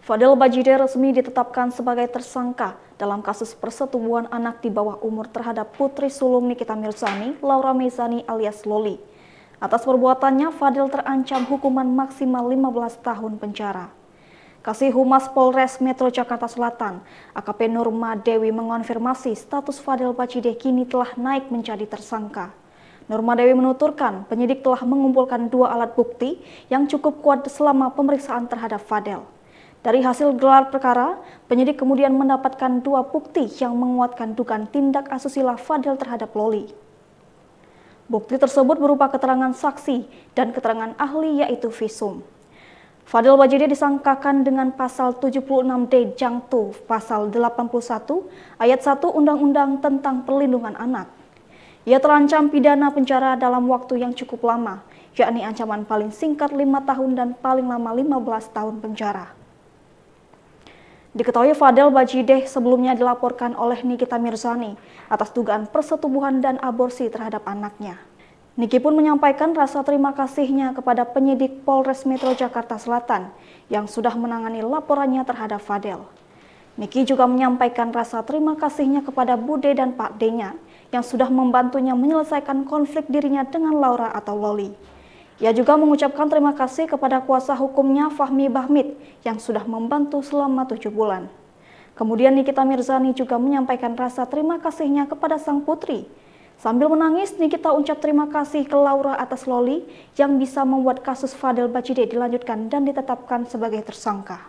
Fadel Bajide resmi ditetapkan sebagai tersangka dalam kasus persetubuhan anak di bawah umur terhadap putri sulung Nikita Mirzani, Laura Meizani alias Loli. Atas perbuatannya, Fadel terancam hukuman maksimal 15 tahun penjara. Kasih Humas Polres Metro Jakarta Selatan, AKP Nurma Dewi mengonfirmasi status Fadel Bajide kini telah naik menjadi tersangka. Nurma Dewi menuturkan penyidik telah mengumpulkan 2 alat bukti yang cukup kuat selama pemeriksaan terhadap Fadel. Dari hasil gelar perkara, penyidik kemudian mendapatkan 2 bukti yang menguatkan dugaan tindak asusila Fadel terhadap Loli. Bukti tersebut berupa keterangan saksi dan keterangan ahli yaitu visum. Fadel Bajide disangkakan dengan pasal 76D Jangtu, pasal 81 ayat 1 Undang-Undang tentang Perlindungan Anak. Ia terancam pidana penjara dalam waktu yang cukup lama, yakni ancaman paling singkat 5 tahun dan paling lama 15 tahun penjara. Diketahui Fadel Bajide sebelumnya dilaporkan oleh Nikita Mirzani atas dugaan persetubuhan dan aborsi terhadap anaknya. Niki pun menyampaikan rasa terima kasihnya kepada penyidik Polres Metro Jakarta Selatan yang sudah menangani laporannya terhadap Fadel. Niki juga menyampaikan rasa terima kasihnya kepada Bude dan Pak D-nya yang sudah membantunya menyelesaikan konflik dirinya dengan Laura atau Loli. Ia juga mengucapkan terima kasih kepada kuasa hukumnya Fahmi Bahmid yang sudah membantu selama 7 bulan. Kemudian Nikita Mirzani juga menyampaikan rasa terima kasihnya kepada sang putri. Sambil menangis, Nikita ucap terima kasih ke Laura atas Loli yang bisa membuat kasus Fadel Bajide dilanjutkan dan ditetapkan sebagai tersangka.